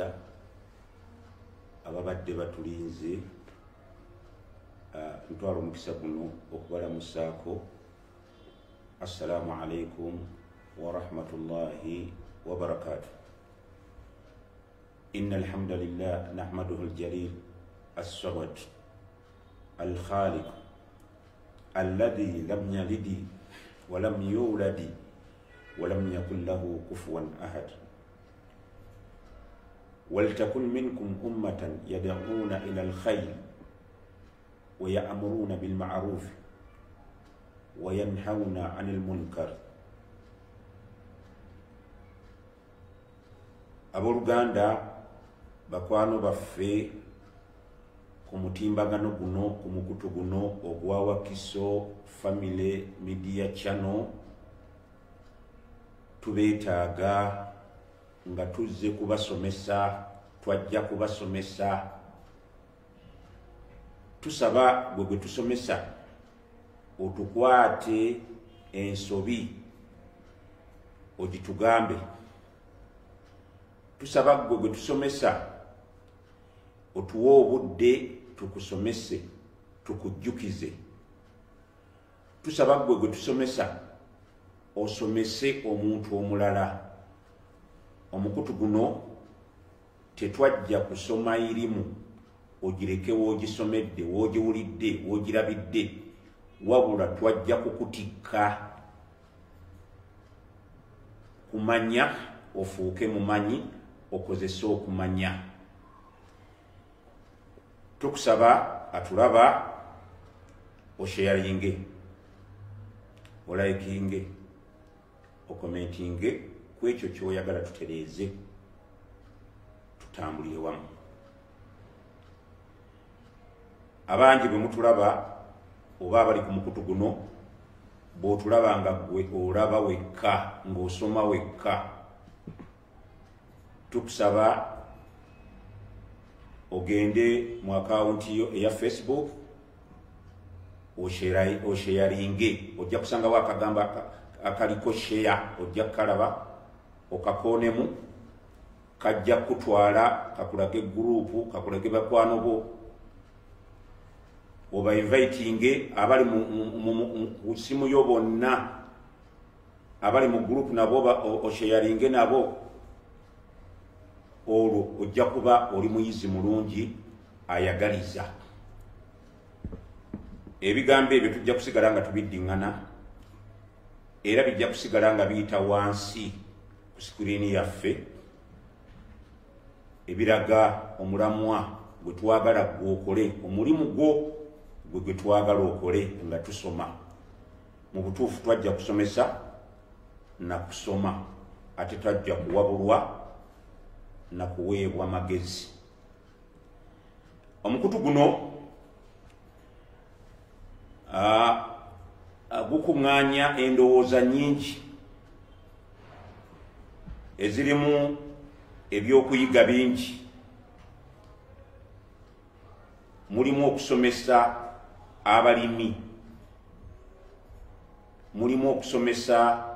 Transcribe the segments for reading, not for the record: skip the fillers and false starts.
kubasinza ababadde batulinze ntwala omukisa guno okubalamusaako. Assalamu alaikum wa rahmatullahi wa barakatuh. Inna alhamdulillah nahmaduhu al-jalil as-samad al-khaliq alladhi lam yalid wa lam yulad wa lam yakul lahu kufuwan ahad. ولتكن منكم أمة يدعون إلى الخير ويأمرون بالمعروف وينهون عن المنكر. Abooluganda bakwano baffe ku mutimbagano guno, ku mukutu guno ogwa Wakiso Family Media Channel, tubeetaaga nga tuzze kubasomesa, twajja kubasomesa. Tusaba gwe tusomesa otukwate ensobi ogitugambe. Tusaba gwe tusomesa otuwa obudde tukusomese, tukujjukize. Tusaba gwe tusomesa osomese omuntu omulala. Omukutu guno tetwajja kusoma irimu ogireke woogisomedde, woogiwulidde, woogirabidde, wabula twajja kukutikka kumanya ofuuke mumanyi, okozese okumanya. Tukusaba atulaba osharinge, olaikinge, okomentinge kwekyo kyoyagala tutereeze, tutambulire wamu. Abangi bwe mutulaba oba abali ku mukutu guno, bw'otulaba nga gwe olaba wekka, ng'osoma wekka, tukusaba ogende mu akawunti yo eya Facebook osharinge. Ojja kusangawo akagamba akaliko share, ojja kukalaba okakoonemu, kajja kutwala kakulage gurupu, kakulage bakwano bo, oba inviting abali mu simu yo bonna, abali mu gurupu nabo osharinge nabo. Olwo ojja kuba oli muyizi mulungi ayagaliza. Ebigambo ebyo tujja kusigala nga tubiddiŋŋana, era bijja kusigala nga biyita wansi ku sikuriini yaffe, ebiraga omulamwa gwe twagala gw'okole, omulimu gwo gwe twagala okole nga tusoma. Mu butuufu twajja kusomesa na kusoma, ate twajja kuwabulwa na kuweebwa magezi. Omukutu guno gukuŋŋaanya endowooza nnyingi ezirimu ebyokuyiga bingi. Mulimu okusomesa abalimi, mulimu okusomesa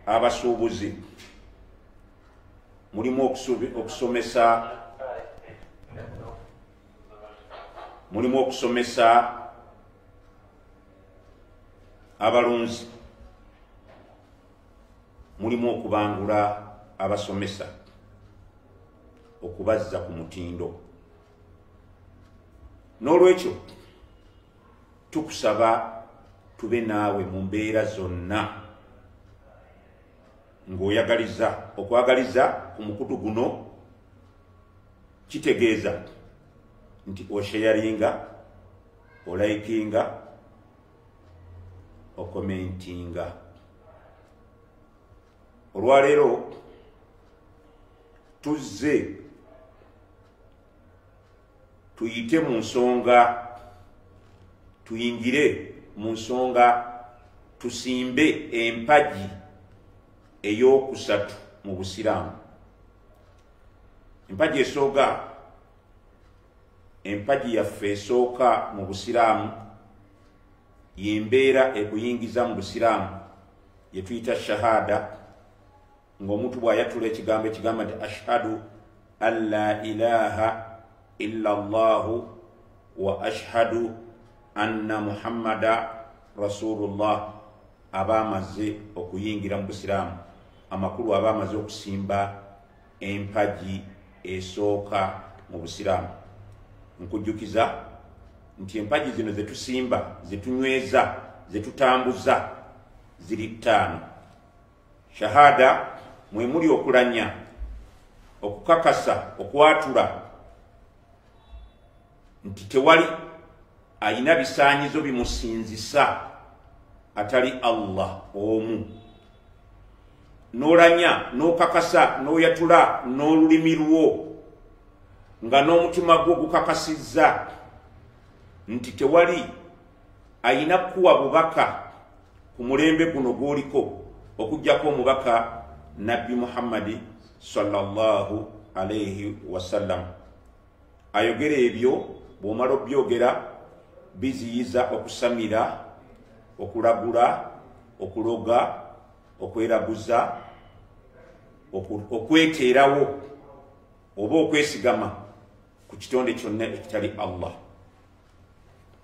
abasuubuzi, mulimu okusomesa abalunzi, mulimu okubangula abasomesa, okubazza ku mutindo. N'olwekyo tukusaba tube naawe mu mbeera zonna ng'oyagaliza. Okwagaliza ku mukutu guno kitegeeza nti osharinga, olaikinga, okomentinga. Olwaleero tuzze tuyite mu nsonga, tuyingire mu nsonga, tusimbe empagi ey'okusatu mu Busiraamu. Empagi esooka, empagi yaffe esooka mu Busiraamu y'embeera ekuyingiza mu Busiraamu ye tuyita shahada, ng'omuntu bw'ayatula ekigambo ekigamba nti ashhadu an la ilaha illa allahu wa ashhadu anna muhammada rasulullah, aba amaze okuyingira mu busiraamu, amakulu aba amaze okusimba empagi esooka mu busiraamu. Nkujjukiza nti empagi zino zetusimba, zetunyweza, zetutambuza ziri 5. Shahada mwe muli okulanya, okukakasa, okwatula nti tewali ayina bisaanyizo bimusinzisa atali Allah omu. N'olanya, n'okakasa, n'oyatula n'olulimi lwo nga n'omutima gwo gukakasizza nti tewali ayina kuwa bubaka ku mulembe guno gw'oliko okujjako omubaka Nabbi Muhammadi sallallahu alayhi wasallam. Ayogera ebyo, bw'omala obyogera biziyiza okusamira, okulagula, okuloga, okweraguza, okweteerawo oba okwesigama ku kitonde kyonna ekitali Allah.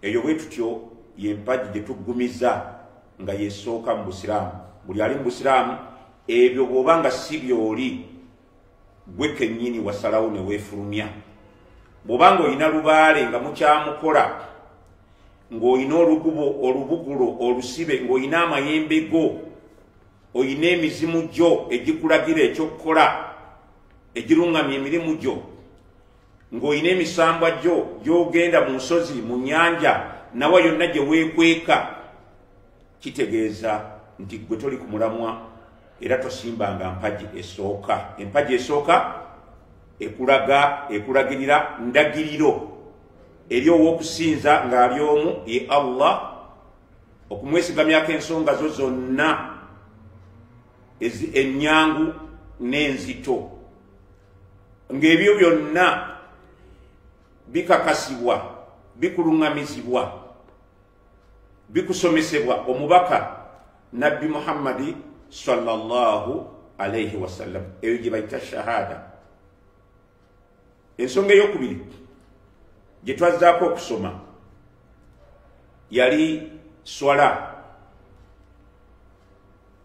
Eyo bwe tutyo y'empagi gye tuggumiza nga yesooka mu busiraamu. Buli ali mu busiraamu ebyo bw'oba nga si by'oli gwe kennyini wasalawo ne weefulumya. Bw'oba ng'olina lubaale nga mukyamukola, ng'olina olubugulo, olusibe, ng'olina amayembe go, olina emizimu gyo egikulagira ekyokukola, egiruŋŋamya emirimu gyo, ng'olina emisambwa gyo gy'ogenda mu nsozi, mu nnyanja, nawe yonna gye weekweka, kitegeeza nti gwe toli ku mulamwa era tosimbanga mpagi esooka. Empagi esooka ekulagirira ndagiriro eri ow'okusinza ng'ali omu ye Allah, okumwesigamyako ensonga zo zonna ennyangu n'enzito, ng'ebyo byonna bikakasibwa, bikuluŋŋamizibwa, bikusomesebwa omubaka Nabbi Muhammadi sallallahu alayhi wasallam. Eyo gye bayita shahada. Ensonga ey'okubiri gye twazzaako okusoma yali swala.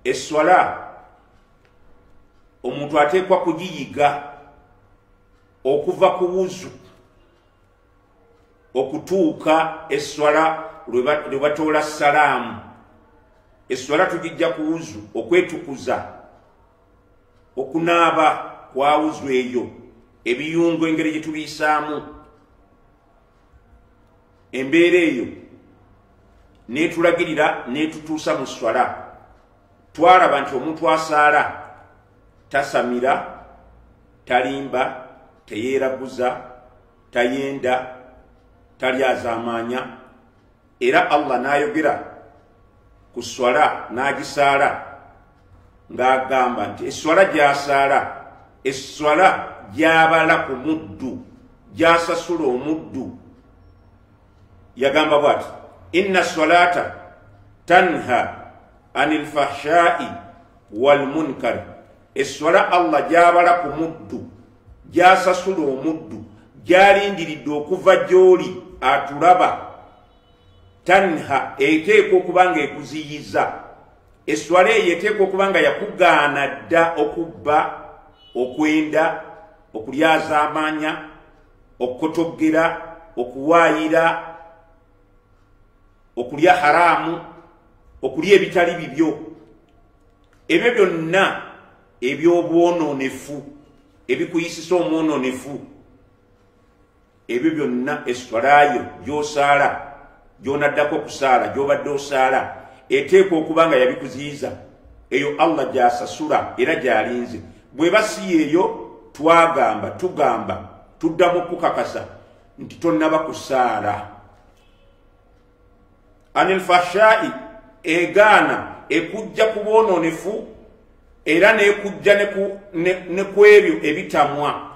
Eswala omuntu ateekwa kugiyiga okuva ku wuzu okutuuka eswala lwe batoola salaamu. Eswala tugijja ku wuzu, okwetukuza, okunaaba kwa wuzu eyo, ebiyungu engeri gye tubiyisaamu, embeera eyo neetulagirira neetutuusa mu swala. Twalaba nti omuntu asaala tasamira, talimba, teyeeraguza, tayenda, talyazaamaanya, era Allah n'ayogera ku swala n'agisaala ng'agamba nti eswala gy'asaala, eswala gy'abala ku muddu, gy'asasula omuddu. Yagamba bw'ati, inna swalata tanha anil fahshai wal munkar. Eswala Allah gy'abala ku muddu, gy'asasula omuddu, gy'alindiridde okuva gy'oli atulaba. Tanha eteekwa okuba nga ekuziyiza. Eswala eyo eteekwa okuba nga yakugaana dda okubba, okwenda, okulyazaamaanya, okukotoggera, okuwaayira, okulya haraamu, okulya ebitali bibyo. Ebyo byonna eby'obwononefu, ebikuyisisa omwononefu, ebyo byonna eswala yo gy'osaala, gy'onaddako okusaala, gy'obadde osaala, eteekwa okuba nga yabikuziyiza. Eyo Allah gy'asasula era gy'alinze. Bw'eba si eyo tugamba tuddamu kukakasa nti tonnaba kusaala. Anil fahshai egaana ekujja ku bwononefu era n'ekujja ne ku ebyo ebitamwa.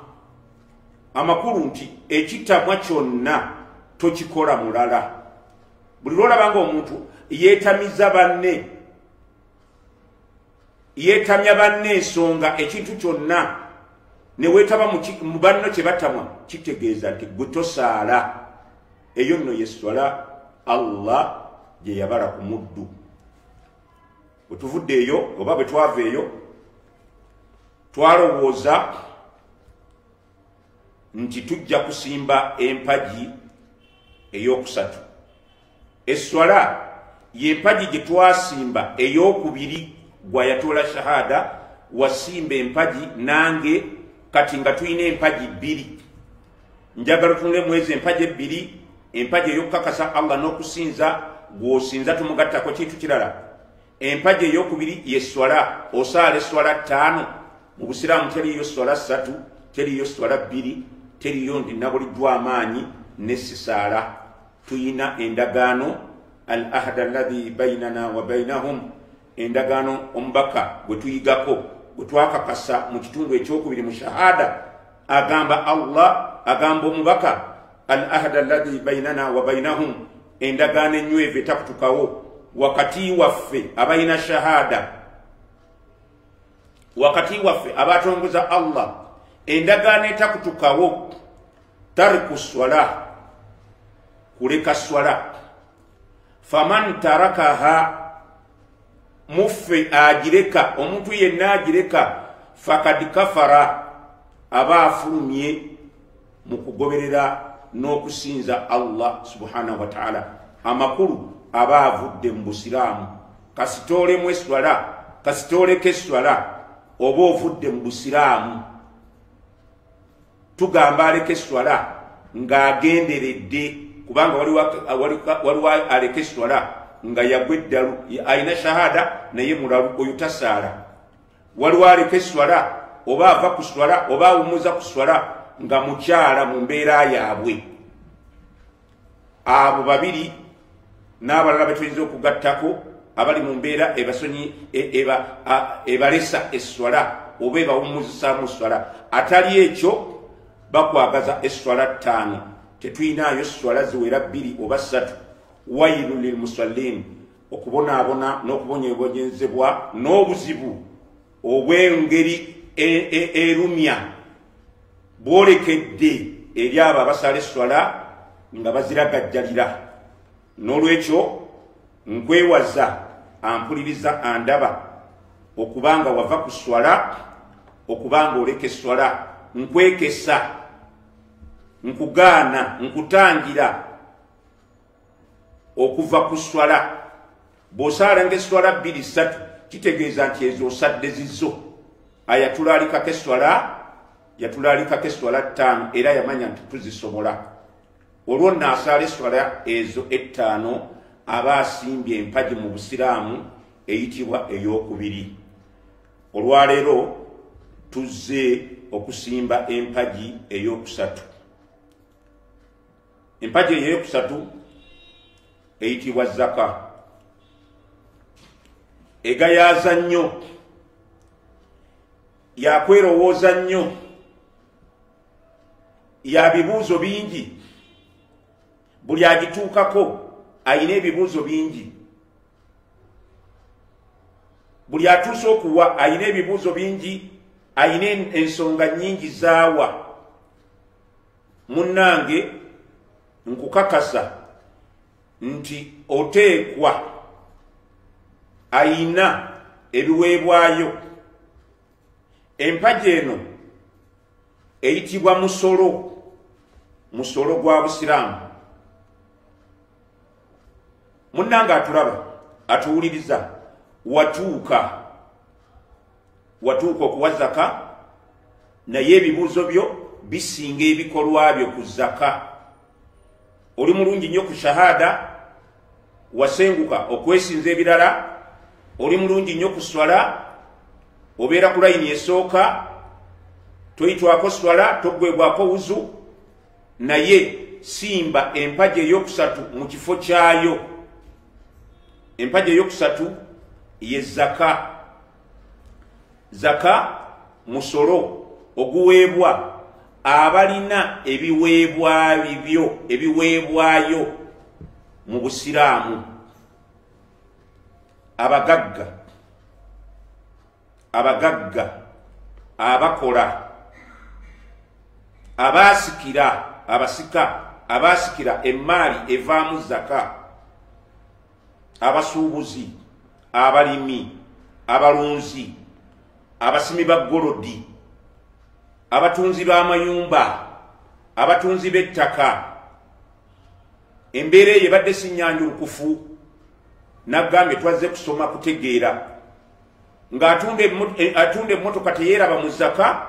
Amakulu nti ekitamwa kyonna tokikola mulala. Buli lw'olaba ng'omuntu yeetamiza banne yeetamya banne ensonga ekintu kyonna ne weetaba mu banno kye batamwa kitegeeza nti gwe tosaala. Eyo nno ye swala Allah gye yabala ku muddu. Bwe tuvudde eyo oba bwe twava eyo twalowooza nti tujja kusimba empagi ey'okusatu. Esswala y'empagi gye twasimba ey'okubiri gwa yatoola shahada wasimba empagi nange kati nga tulina empagi bbiri. Njagala tunule mwezi empagi ebbiri, empagi ey'okukakasa Allah n'okusinza gw'osinza tumugattako kintu kirala. Empagi ey'okubiri y'esswala, osaala esswala 5. Mu Busiraamu teriyo swala 3, teriyo swala 2, teriyo ndi nabuliddwa amaanyi n'essisaala. Tuyina endagaano al ahda alladhi bainana wa bainahum, endagaano omubaka gwe tuyigako gwe twakakasa mu kitundu ekyokubiri mu shahada. Agamba Allah, agamba omubaka al ahda alladhi bainana wa bainahum, endagaano enywevu etakutukawo wakati waffe abalina shahada, wakati waffe abatongoza Allah, endagaano etakutukawo tariku swala, kuleka swala. Faman tarakaha, muffe agireka, omuntu yenna agireka, fakad kafara, aba afulumye mu kugoberera n'okusinza Allah subhanahu wa ta'ala. Amakulu aba avudde mu Busiraamu. Kasitoolemu esswala, kasitooleko esswala, oba ovudde mu Busiraamu. Tugamba aleka esswala ng'agenderedde, kubanga waliwo aleka esswala nga yagwa eddalu, alina shahada naye mulalu, oyo tasaala. Waliwo aleka esswala oba ava ku swala oba awumuza ku swala nga mukyala mu mbeera yaabwe. Abo babiri n'abalala betuyinza okugattako abali mu mbeera ebalesa esswala oba ebawumuzisaamu swala. Atali ekyo bakwagaza esswala 5. Tetuyinaayo swala ziwera 2 oba 3. Wailu lil musallin, okubonaabona n'okubonyebonyezebwa n'obuzibu obw'engeri erumya bwolekedde eri abo abasala esswala nga baziragajjalira. N'olwekyo nkwewaza ampuliriza andaba okubanga wava ku swala, okubanga oleka esswala, nkwekesa, nkugaana, nkutangira okuva ku swala. Bw'osaala ng'esswala 2 3 kitegeeza nti ezo osadde zizo. Ayatulaalikako esswala, yatulaalikako esswala 5 era yamanya nti tuzisobola. Olwo naasaala esswala ezo 5 aba asimbye empagi mu Busiraamu eyitibwa ey'okubiri. Olwaleero tuzze okusimba empagi ey'okusatu. Empagi ey'okusatu eyitibwa zaka. Egayaaza nnyo, yakwerowooza nnyo, ya bibuuzo bingi. Buli agituukako ayina ebibuuzo bingi. Buli atuuse okuwa ayina ebibuuzo bingi, ayina ensonga nnyingi zaawa. Munnange nkukakasa nti oteekwa ayina ebiweebwayo. Empagi eno eyitibwa musolo, musolo gwa Busiraamu. Munnange atulaba, atuwuliriza, watuuka okuwa zaka, naye ebibuuzo byo bisinga ebikolwa byo ku zaka. Oli mulungi nnyo ku shahada, wasenguka okwesinza ebirala. Oli mulungi nnyo ku swala, obeera ku layini esooka, toyitwako swala, toggwebwako wuzu, naye simba empagi ey'okusatu mu kifo kyayo. Empagi ey'okusatu ye zaka. Zaka musolo oguweebwa abalina ebiweebwayo mu Busiraamu. Abagagga abagagga abakola abasikira emaali evaamu zaka, abasuubuzi, abalimi, abalunzi, abasimi ba golodi, abatunzi b'amayumba, abatunzi b'ettaka. Embeera eyo ebadde sinyanjulukufu, nagambye twazze kusoma kutegeera ng'atunda emmotoka teyeeraba mu zaka,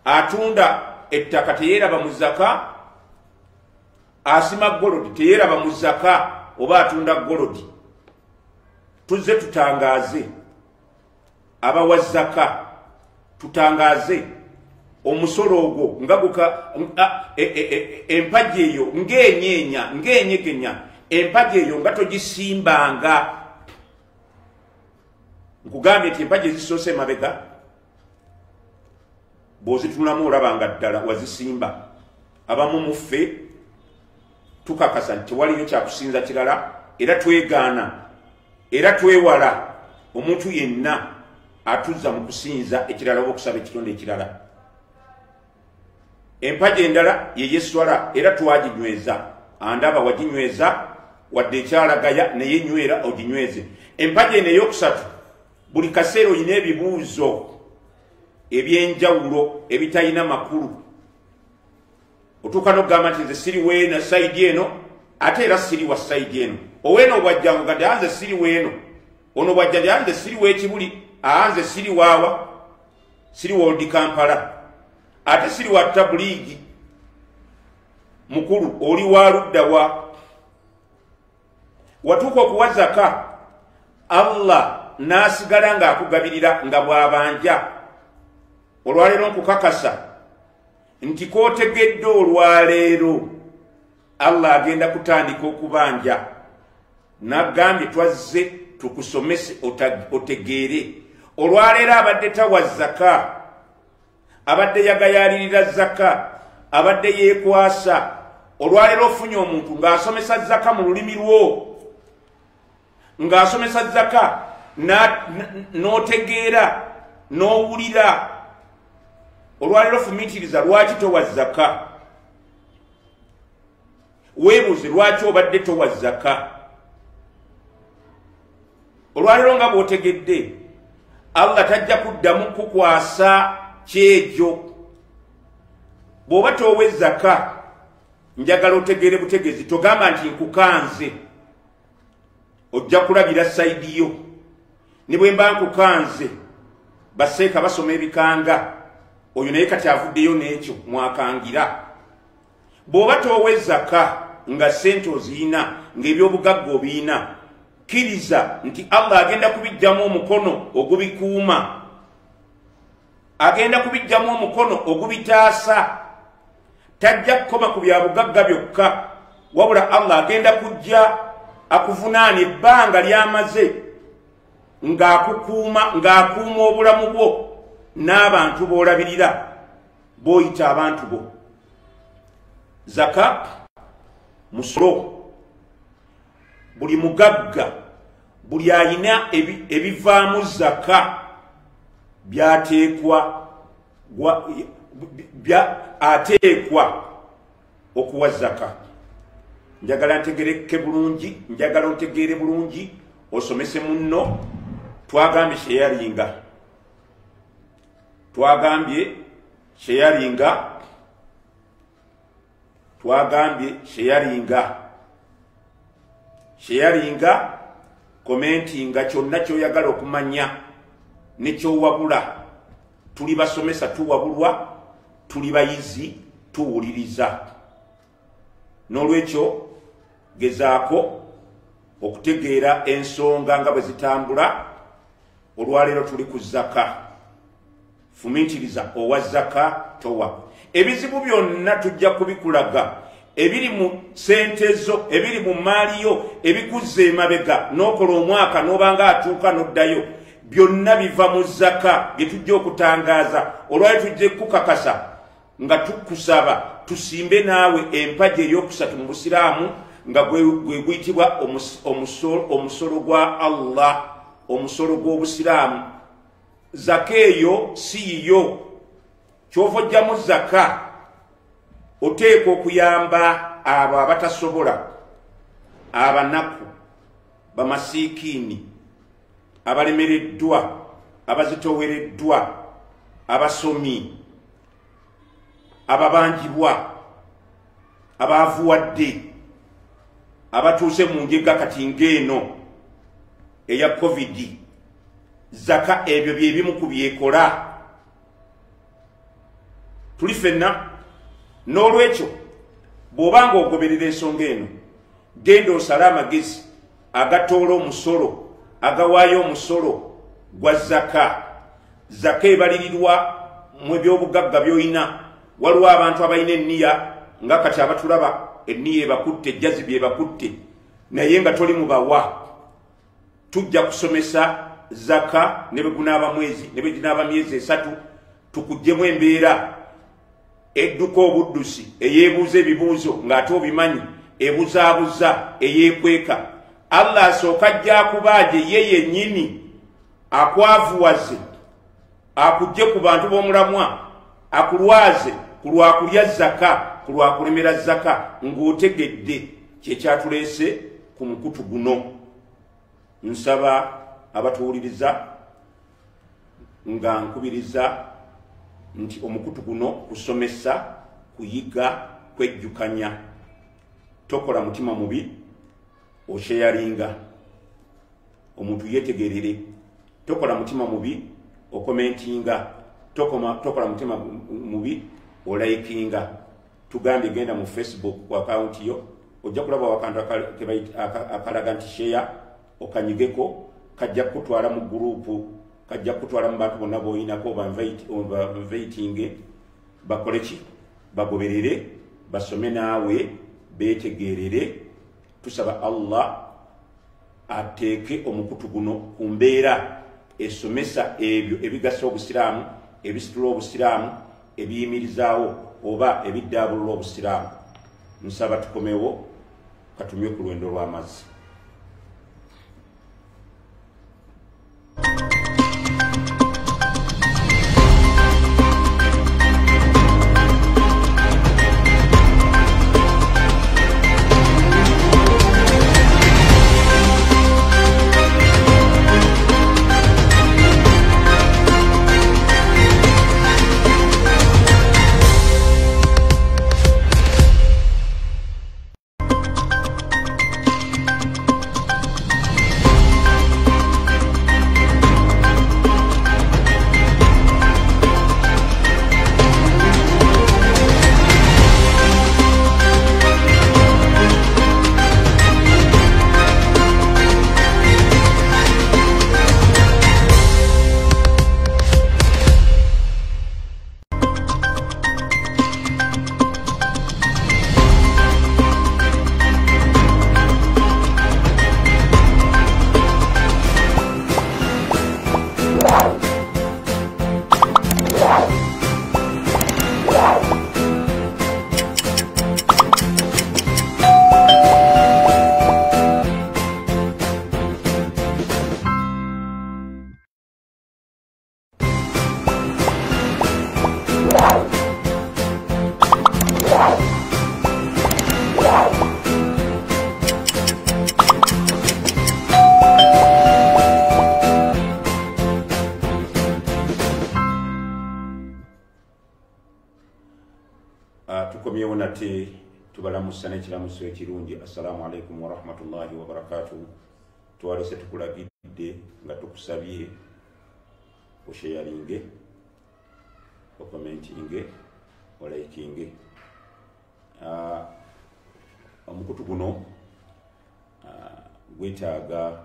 atunda ettaka teyeeraba mu zaka, asima golodi teyeeraba mu zaka, oba atunda golodi. Tuzze tutangaaze abawa zaka, tutangaaze omusolo ogwo empagi eyo ng'enyegenya empagi eyo nga togisimbanga. Nkugambye nti empagi ezisoose emabega bw'ozitunulamu olabanga ddala wazisimba. Abamu mu ffe tukakasa nti tewaliyo kyakusinza kirala, era twegaana era twewala omuntu yenna atuzza mu kusinza ekirala oba okusaba ekitonde ekirala. Empagi endala ye yeswala era twaginyweza. Andaba waginyweza wadde ekyalagaya naye nywera oginyweze. Empagi eno eyokusatu buli kaseera oyina ebibuuzo ebyenjawulo ebitalina makulu. Otuuka n'okugamba nti nze siri weena sayidi eno ate era siri wa sayidi eno. Oweeno obwajjangu nga nze siri weeno, ono bwajja nze siri w'ekibuli, nze siri waawa, siri World Kampala, ate siri wa tabuliigi mukulu, oli wa ludda wa. Watuuka okuwa zaka, Allah n'asigala ng'akugabirira nga bw'abanja. Olwaleero nkukakasa nti kootegedde olwaleero Allah agenda kutandika okubanja. Nagambye twazze tukusomese otegeere. Olwaleero abadde tawa zaka, abadde yagayalirira zaka, abadde yeekwasa, olwaleero ofunye omuntu ng'asomesa zaka mu lulimi lwo, ng'asomesa zaka n'otegeera n'owulira. Olwaleero fumiitiriza lwaki towa zaka. Weebuuze lwaki obadde towa zaka. Olwaleero nga bw'otegedde Allah tajja kuddamu kukwasa kyekyo. Bw'oba towe zaka, njagala otegeere butegeezi, togamba nti nkukanze. Ojja kulabira sayidi yo. Ne bwe mba nkukanze baseeka basoma ebikanga, oyo naye kati avuddeyo n'ekyo mwakangira. Bw'oba towe zaka nga ssente oziyina, ng'ebyobugagga obiina, kkiriza nti Allah agenda kubijjamu omukono ogubikuuma, agenda kubijjamu omukono ogubitaasa. Tajja kukoma ku bya bugagga byokka, wabula Allah agenda kujja akuvunaana ebbanga lyamaze ng'akukuuma, ng'akuuma obulamu bwo n'abantu b'olabirira, b'oyita abantu bo. Zaka musolo. Buli mugagga, buli ayina ebivaamu zaka ateekwa okuwa zaka. Njagala ntegereke bulungi, njagala ontegeere bulungi, osomese munno. Twagambye sheyaringa, twagambye sheyaringa, twagambye sheyaringa, sheyaringa, komentinga kyonna ky'oyagala okumanya nekyowabula. Tuli basomesa tuwabulwa, tuli bayizi tuwuliriza. N'olwekyo gezaako okutegeera ensonga nga bwe zitambula. Olwaleero tuli ku zaka. Fumiitiriza owa zaka towa. Ebizibu byonna tujja kubikulaga, ebiri mu sente zo, ebiri mu maali yo, ebikuzza emabega n'okola omwaka n'obanga atuuka n'oddayo, byonna biva mu zaka bye tujja okutangaaza. Olwaleero tujja kukakasa nga tukusaba tusimbe naawe empagi ey'okusatu mu Busiraamu nga gwe guyitibwa omusolo gwa Allah, omusolo gw'Obusiraamu. zaka eyo siiyo kyova ojjamu zaka oteeka okuyamba abo abatasobola, abanaku, bamasiikiini, abalemereddwa, abazitowereddwa, abasomi, ababanjibwa, abaavuwadde, abatuuse mu njega kati ng'eno eya covid. Zaka ebyo bye bimu ku byekola. Tuli ffenna n'olwekyo bw'obanga ogoberera ensonga eno, genda osale amagezi agatoola omusolo, agawaayo omusolo gwa zaka. Zaka ebalirirwa mu byobugagga by'olina. Waliwo abantu abalina enniya nga kati abatulaba enniya ebakutte, ejjazibi ebakutte, naye nga toli mubawa. Tujja kusomesa zaka ne bwe gunaaba mwezi, ne bwe ginaaba myezi 3, tukuggyemu embeera edduka obuddusi, eyeebuuza ebibuuzo ng'ate obimanyi, ebuzaabuza, eyeekweka. Allah asooka ajja akubaaje ye yennyini akwavuwaze, akugye ku bantu b'omulamwa, akulwaze ku lwakulya zaka, ku lwakulemera zaka, ng'otegedde kyekyatuleese ku mukutu guno. Nsaba abatuwuliriza nga nkubiriza nti omukutu guno kusomesa, kuyiga, kwejjukanya. Tokola mutima mubi, osheyalinga, omuntu yetegerere. Tokola mutima mubi, okomentinga. Tokola mutima mubi, olaikinga. Tugambye genda mu Facebook ku account yo, ojja kulaba akantu akalaga nti share, okanyigeko, kajja kutwala mu gurupu, kajja kutwala mu bantu bonna b'oyinako banveitinge, bakole ki? Bagoberere, basome naawe, beetegerere. Tusaba Allah ateeke omukutu guno ku mbeera esomesa ebyo ebigasa obusiraamu, ebisitula obusiraamu, ebiyimirizaawo oba ebiddaabulula obusiraamu. Nsaba tukomewo, katumye ku lwendo lw'amazzi. Tukomyewo nate tubalamusa n'ekiramuso ekirungi. Assalamu alaikum wa rahmatullahi wa barakatuh. Twalese tukulagidde nga tukusabye osharinge, okomentinge, olaikinge. Omukutu guno gwetaaga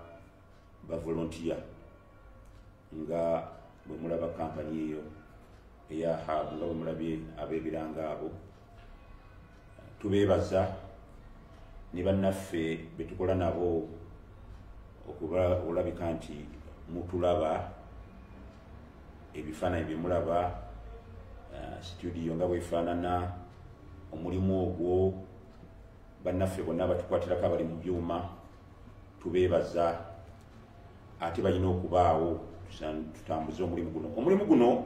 ba volunteer nga bwe mulaba kampani eyo eya HAB, nga bwe mulabye ab'ebiranga abo. Tubeebaza ne bannaffe be tukola nabo okuba olabika nti mutulaba, ebifaananyi bye mulaba, studio nga bwefaanana, omulimu ogwo, bannaffe bonna batukwatirako abali mu byuma, tubeebaza. Ate balina okubaawo tutambuze omulimu guno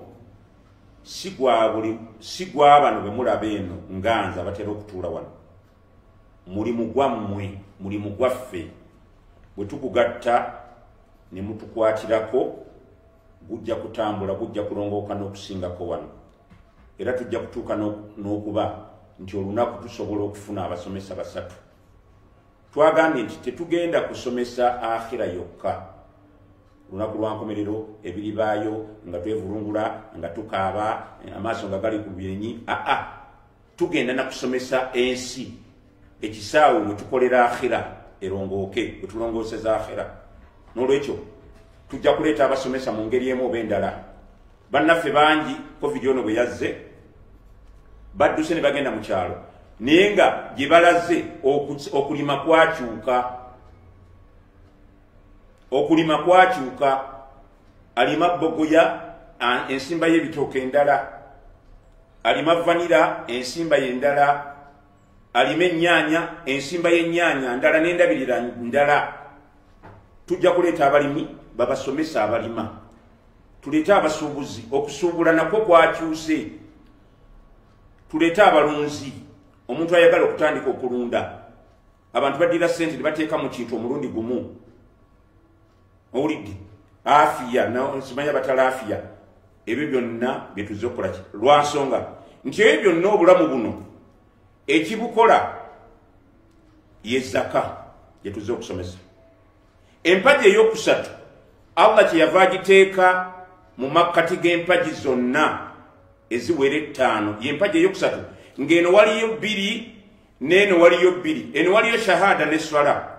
si gwa bano bwe mulaba eno nganza batera okutuula wano. Mulimu gwammwe, mulimu gwaffe. Bwe tukugatta ne mutukwatirako gujja kutambula, gujja kulongooka n'okusingako wano. Era tujja kutuuka n'okuba nti olunaku tusobola okufuna abasomesa 3. Twagambye nti tetugenda kusomesa akhira yokka. Lunaku lwa nkomerero ebiribaayo nga twevulungula nga tukaaba amaaso nga gali ku byenyi. Tugenda na kusomesa ensi, ekisaawe mwe tukolera akhira erongooke, mwe tulongooseza akhira. N'olwekyo tujja kuleeta abasomesa mu ngeri emu oba endala. Bannaffe bangi covid ono bwe yazze badduse ne bagenda mu kyalo, naye nga gye balaze okulima kwakyuka. Okulima kwakyuka. Alima bogoya ensimba y'ebitooke endala, alima vanira ensimba y'endala, alima ennyaanya ensimba y'ennyaanya ndala n'endabirira ndala. Tujja kuleeta abalimi babasomesa abalima, tuleete abasuubuzi okusuubula nakwo kwakyuse, tuleete abalunzi, omuntu ayagala okutandika okulunda. Abantu baddira ssente ne bateeka mu kintu omulundi gumu. Owulidde afiya simanya batala afiya. Ebyo byonna bye tuzze okukola lwa nsonga nti ebyo byonna obulamu buno ekibukola ye zaka gye tuzze okusomesa. Empagi ey'okusatu Allah kyeyava agiteeka mu makkati g'empagi zonna eziwera 5. Y'empagi ey'okusatu ng'eno waliyo 2 n'eno waliyo 2. Eno waliyo shahada ne swala,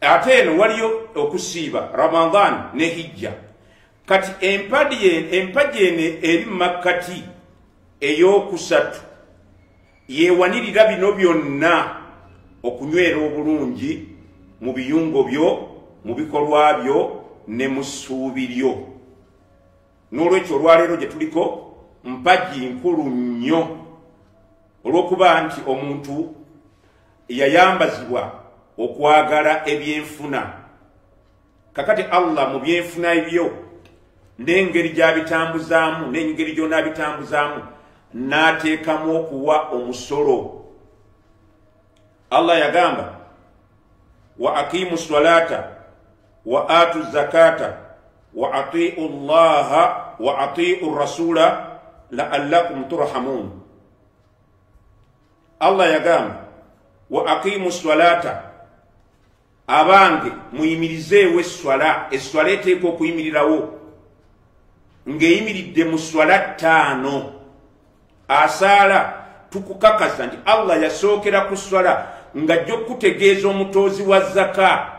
ate eno waliyo okusiiba Ramadan ne hijja. Kati empagi ene eri mu makkati ey'okusatu yeewanirira bino byonna okunywera obulungi mu biyungo byo, mu bikolwa byo ne mu ssuubi lyo. N'olwekyo olwaleero gye tuliko mpagi nkulu nnyo olw'okuba nti omuntu yayambazibwa okwagala ebyenfuna. Kakati Allah mu byenfuna ebyo n'engeri gy'abitambuzaamu n'engeri gy'onaabitambuzaamu n'ateekamu okuwa omusolo. Allah yagamba wa aqimu salata wa atu zakata wa atiu llaha wa atiu rasula la'allakum turhamun. Allah yagamba wa aqimu salata, abange muyimirizeewo esswala. Esswala eteeka okuyimirirawo ng'eyimiridde mu swala 5. Asaala tukukakasa nti Allah yasookera ku swala nga jjo kutegeeza omutoozi wa zaka.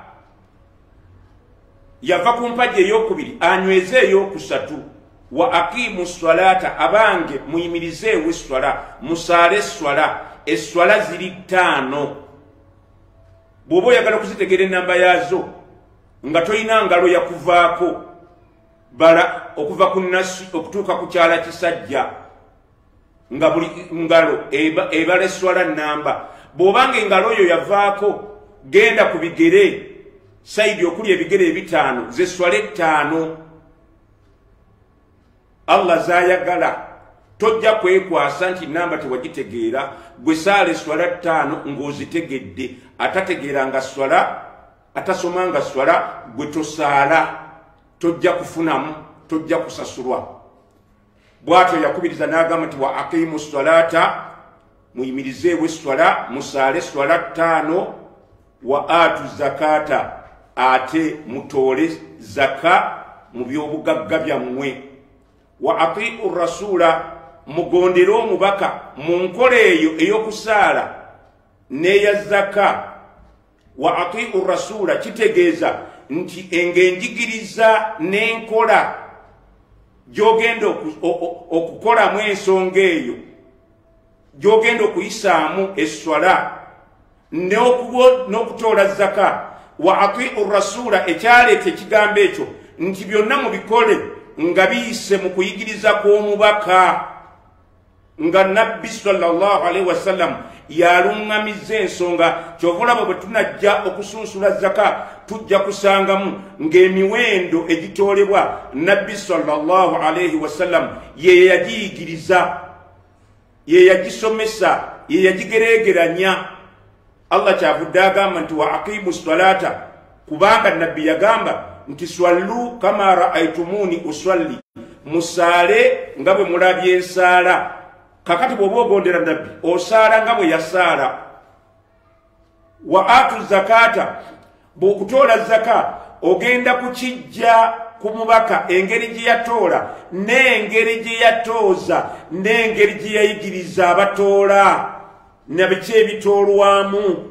Yava ku mpagi ey'okubiri anyweze ey'okusatu. Wa aqimu salata, abange muyimirizeewo esswala, musaale esswala. Esswala ziri 5. Bw'oba oyagala okuzitegeera ennamba yaazo nga toyina ngalo yakuvaako bala okuva ku nasi okutuuka ku kyala kisajja nga buli ngalo ebala esswala nnamba. Bw'obanga engalo oyo yavaako genda ku bigere saidi okuli ebigere 5 z'esswala 5. Allah zayagala tojja kwekwasa nti namba tewagitegeera. Gwe saala esswala 5 ng'ozitegedde, atategeeranga swala, atasomanga swala, gwe tosaala, tojja kufunamu, tojja kusasulwa. Bw'atyo yakubiriza n'agamba nti wa aqimu salata, muyimirizeewo esswala, musaale esswala 5, wa atu zakata, ate mutoole zaka mu by'obugagga byammwe. Wa atiu rasula, mugondere omubaka mu nkola eyo ey'okusaala n'eya zaka. Wa atiu rasula kitegeeza nti eng'enjigiriza n'enkola gy'ogenda okukolamu ensonga eyo, gy'ogenda okuyisaamu esswala n'okutoola zaka. Wa atiu rasula ekyaleeta ekigambo ekyo nti byonna mubikole nga biyise mu kuyigiriza kw'omubaka, nga nabbi sallallahu alaihi wasallam yalungamiza ensonga. Kyovulaba bwe tunajja okusunsula zaka tujja kusangamu ng'emiwendo egitoolebwa nabbi sallallahu alaihi wasallam ye yagiyigiriza, ye yagisomesa, ye yagigereegeranya. Allah kyavudde agamba nti wa aqimu salata, kubanga nabbi yagamba nti swallu kama raaitumuni usalli, musaale nga bwe mulabye ensaala. Kakati bw'oba ogondera nabbi osaala nga bwe yasaala. Wa atu zakata, bw'okutoola zaka ogenda kukijja ku mubaka engeri gye yatoola n'engeri gye yatooza n'engeri gye yayigiriza abatoola na biki ebitoolwamu.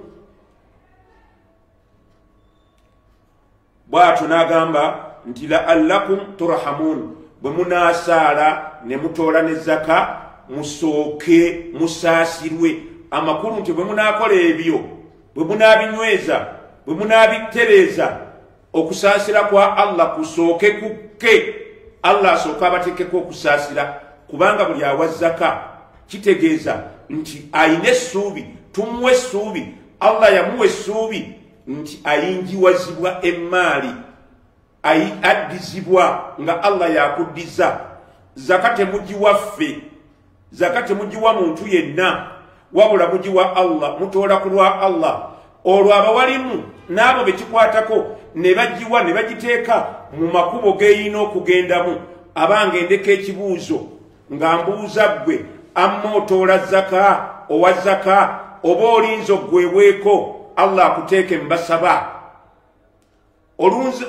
Bw'atyo n'agamba nti la'allakum turhamun, bwe munaasaala ne mutoola ne zaka musooke musaasirwe. Amakulu nti bwe munaakola ebyo, bwe munaabinyweza, bwe munaabitereeza, okusaasira kwa Allah kusooke kukke. Allah asooka abateekeko okusaasira, kubanga buli awa zaka kitegeeza nti ayina essuubi, tumuwe essuubi. Allah yamuwa essuubi nti ayingiwazibwa emmaali, addizibwa nga Allah yakuddiza. Zaka temugiwa ffe, zaka temugiwa muntu yenna, wabula mugiwa Allah, mutoola ku lwa Allah. Olwo abawalimu n'abo bekikwatako ne bagiwa ne bagiteeka mu makubo g'eyina okugendamu. Abange ndeka ekibuuzo nga mbuuza ggwe, amma otoola zaka, owa zaka, oba olinza oggwebweko Allah akuteeke mbasaba.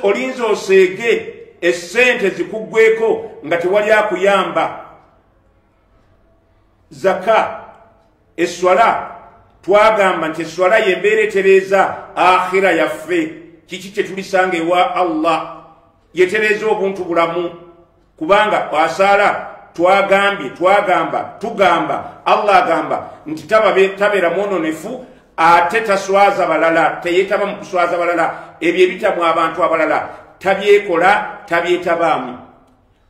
Olinza oseege essente zikuggweko nga tewali akuyamba. Zaka, eswala, twagamba nti eswala yembeera etereeza akhira yaffe. Kiki kye tulisanga ewa Allah? Yetereeza obuntu bulamu, kubanga asaala tugamba Allah agamba nti tabeera mwononefu ate taswaza balala, teyeetaba mu kuswaza balala. Ebyo ebitamu abantu abalala tabyekola, tabyetabaamu.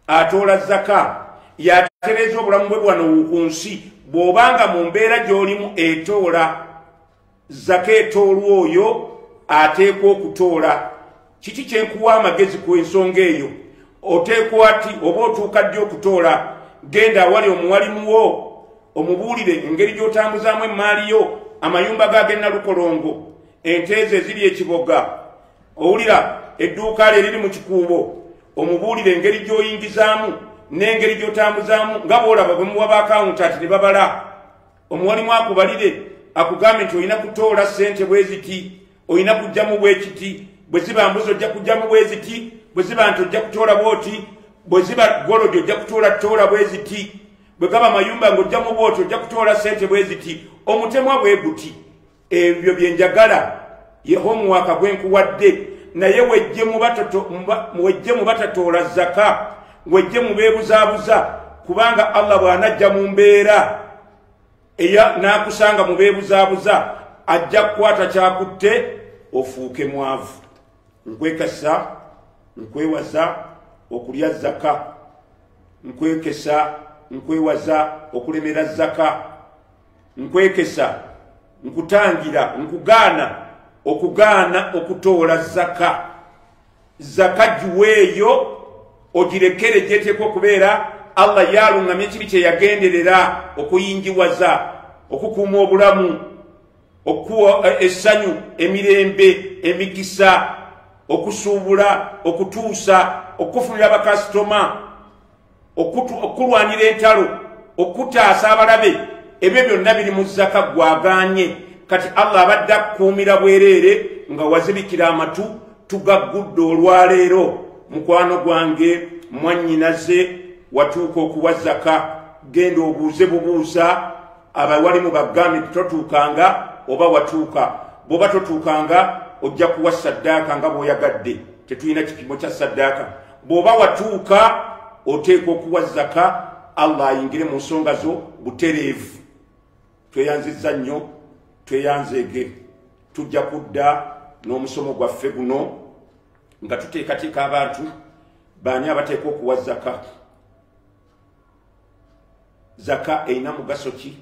Atoola zaka yatereeza obulamu bwe bwano ku nsi. Bw'obanga mu mbeera gy'olimu etoola zaka, etoolwa oyo ateekwa okutoola. Kiki kye nkuwa amagezi ku ensonga eyo? Oteekwa ati oba otuuka ddi okutoola, genda awali omuwalimu wo omubuulire engeri gy'otambuzaamu emmaali yo, amayumba g'agennalukolongo, ente ze eziri ekiboga, owulira edduuka lye eriri mu kikuubo, omubuulire engeri gy'oyingizaamu n'engeri gy'otambuzaamu. Nga bw'olaba bwe muwa baakawunti ati ne babala, omuwalimu akubalire akugambe nti olina kutoola ssente bwe ziti, olina kujjamu bwe kiti, bwe ziba mbuzi ojja kujjamu bwe ziti, bwe ziba nti ojja kutoola bwoti, bwe ziba golojo ojja kutoola bwe ziti, bwe gaba mayumba ng'ojjamu bwoti ojja kutoola ssente bwe ziti. Omutemwa bwe guti. Ebyo bye njagala ye homuwaka gwe nkuwadde, naye wejje mu batatoola zaka, wejje mu beebuzaabuza, kubanga Allah bw'anajja mu mbeera n'akusanga mu beebuzaabuza ajja kukwata kyakutte ofuuke mwavu. Nkwekasa, nkwewaza okulya zaka, nkwekesa, nkwewaza okulemera zaka, nkwekesa, nkutangira, okugaana okutoola zaka. Zaka giweeyo ogirekere gyeteekwa okubeera Allah yalungamye kiri kye yagenderera okuyingiwaza, okukuuma obulamu, okuwa essanyu, emirembe, emikisa, okusuubula, okutuusa, okufunira bakasitoma, okulwanira entalo, okutaasa abalabe. Ebyo byonna biri mu zaka gwagaanye. Kati Allah abadde akuumira bwereere nga wazibikira amatu, tugaggudde olwaleero. Mukwano gwange, mwannyinaze, watuuka okuwa zaka, genda obuuze bubuuza abawalimu bagambe totuukanga oba watuuka. Bw'oba totuukanga ojja kuwa saddaaka nga bw'oyagadde, tetulina kipimo kya saddaaka. Bw'oba watuuka oteekwa okuwa zaka, Allah ayingire mu nsonga zo butereevu. Tweyanzizza nnyo, tweyanzeege. Tujja kudda n'omusomo gwaffe guno nga tuteekateeka abantu baani abateekwa okuwa zaka. zaka eina mugaso ki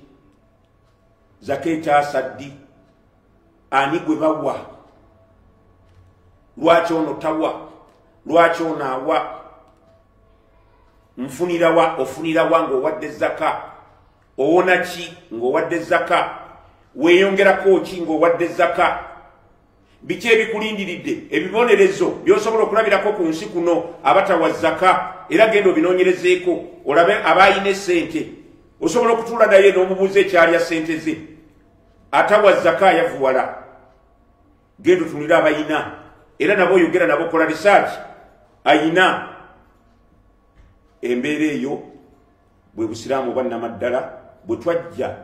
zaka etaasa ddi ani gwe bawa lwaki ono tawa lwaki ono awa nfunira wa ofunira wa ng'owadde zaka owona ki ng'owadde zaka weeyongerako ki ng'owadde zaka biki ebikulindiridde ebibonerezo by'osobola okulabirako ku nsi kuno abatawa zaka era genda obinoonyerezeeko olabe abaayina essente osobola okutuula naye n'omubuuza ekyalya ssente ze atawa zaka yavuwala genda otunulira abayina era nabo oyogera nabo kola research ayina embeera eyo bwe busiraamu bwannamaddala bwe twajja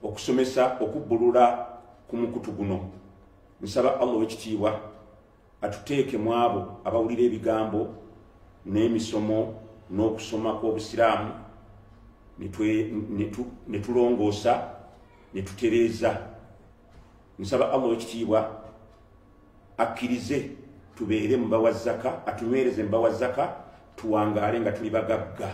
okusomesa okubbulula ku mukutu guno nsaba Allah w'ekitiibwa atuteeke mu abo abawulira ebigambo n'emisomo n'okusoma kw'obusiraamu ne tulongoosa ne tutereeza nsaba Allah w'ekitiibwa akkirize tubeere mu bawa zaka atunywereze mu bawa zaka tuwangaale nga tuli bagagga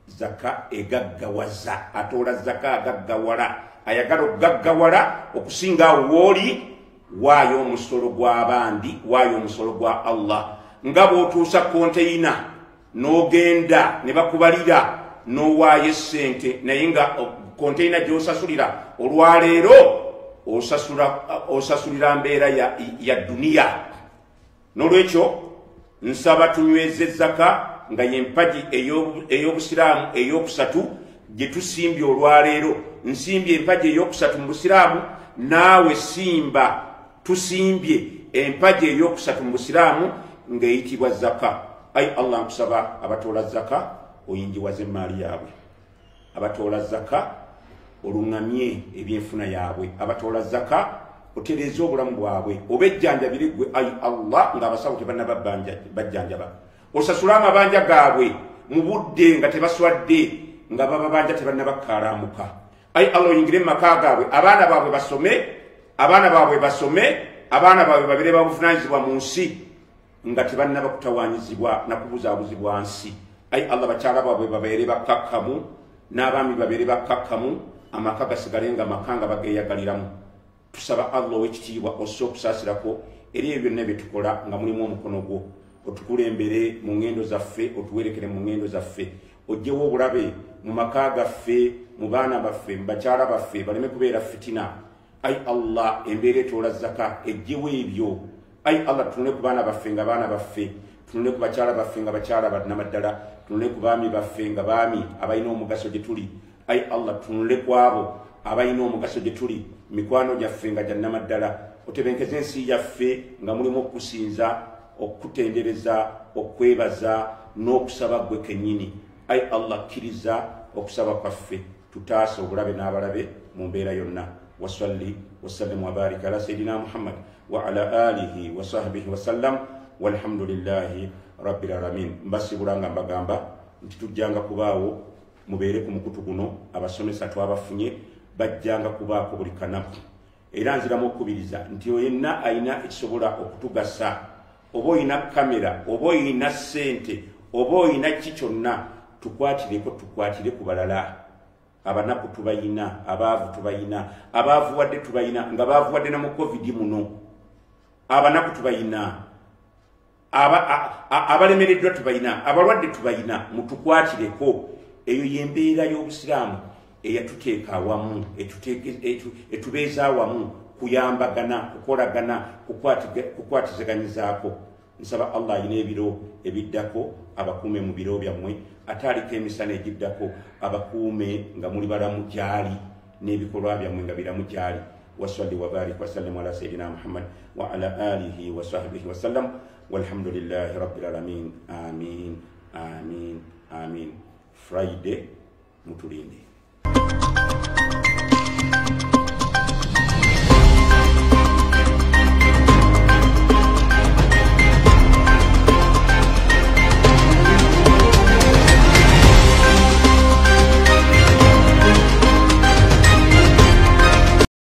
zaka egaggawaza atoola zaka agaggawala ayagala okugaggawala okusinga awo wooli waayo omusolo gw'abandi waayo omusolo gwa Allah nga bw'otuusa konteyina n'ogenda ne bakubalira n'owaayo essente naye nga konteyina gy'osasulira olwaleero osasulira mbeera ya duniya n'olwekyo nsaba tunyweze zaka nga yempaji ey'obusiraamu ey'okusatu gye tusimbye olwaleero nsimbye empaji ey'okusatu mu busiraamu naawe simba tusimbye empaji ey'okusatu mu busiraamu ng'eyitibwa zaka ayi Allah nkusaba abatoola zaka oyingiwaze emaali yaabwe abatoola zaka oluŋŋamye ebyenfuna yaabwe abatoola zaka otereeza obulamu bwabwe obejjanjabire gwe ayi Allah ng'abasawo tebanna bajjanjaba osasula amabanja gaabwe mu budde nga tebaswadde nga bababanja tebanna bakkaalamuka ayi Allah oyingire mu maka gaabwe abaana baabwe basome abaana baabwe babeere babuvunaanyizibwa mu nsi nga tebanna bakutawaanyizibwa nakubuzaabuzibwa nsi ayi Allah bakyala baabwe babeere bakkakkamu n'abaami babeere bakkakkamu amaka gasigale nga maka nga bageeyagaliramu tusaba Allah ow'ekitiibwa ossa okusaasirako eri ebyo byonna bye tukola nga mulimu omukono gwo otukulembere mu ngendo zaffe otuwerekere mu ngendo zaffe ojjewo obulabe mu maka gaffe mu baana baffe mu bakyala baffe baleme kubeera fitina ayi Allah embeera etoola zaka ejjewo ebyo ayi Allah tunule ku baana baffe nga baana baffe tunule ku bakyala baffe nga bakyala bannamaddala tunule ku baami baffe nga baami abalina omugaso gye tuli ayi Allah tunule ku abo abalina omugaso gye tuli mikwano gyaffe nga gyannamaddala otebenkeze ensi yaffe nga mulimu okusinza okutendereza okwebaza n'okusaba gwe kennyini ayi Allah kkiriza okusaba kwaffe tutaasa obulabe n'abalabe mu mbeera yonna wasalli wasallim wabarika ala sayidina Muhammad wa ala alihi wa sahbihi wasallam walhamdulillahi rabbil alamin mbasibula nga mbagamba nti tujjanga kubaawo mubeere ku mukutu guno abasomesa twabafunye bajjanga kubaako buli kanaku era nziramu okukubiriza nti yenna ayina ekisobola okutugasa oba oyina kamera oba oyina ssente oba oyina ki kyonna tukwatire ku balala abanaku tubayina abaavu tubayina abaavuwadde tubayina nga baavuwadde na mu covid muno abanaku tubayina abalemereddwa tubayina abalwadde tubayina mutukwatireko eyo yembeera y'obusiraamu eyatuteeka awamu etubeeza awamu kuyambagana kukolagana kukwatizaganyizaako nsaba Allah ayina ebiro ebiddako abakuume mu biro byammwe ate aliko emisana egiddako abakuume nga muli balamu gyali n'ebikolwa byammwe nga biramu gyali wasalli wabarik wasallim ala sayidina Muhammad wa ala alihi wa sahbihi wasallam walhamdulillahi rabbil alamin amin amin amin Friday mutulinde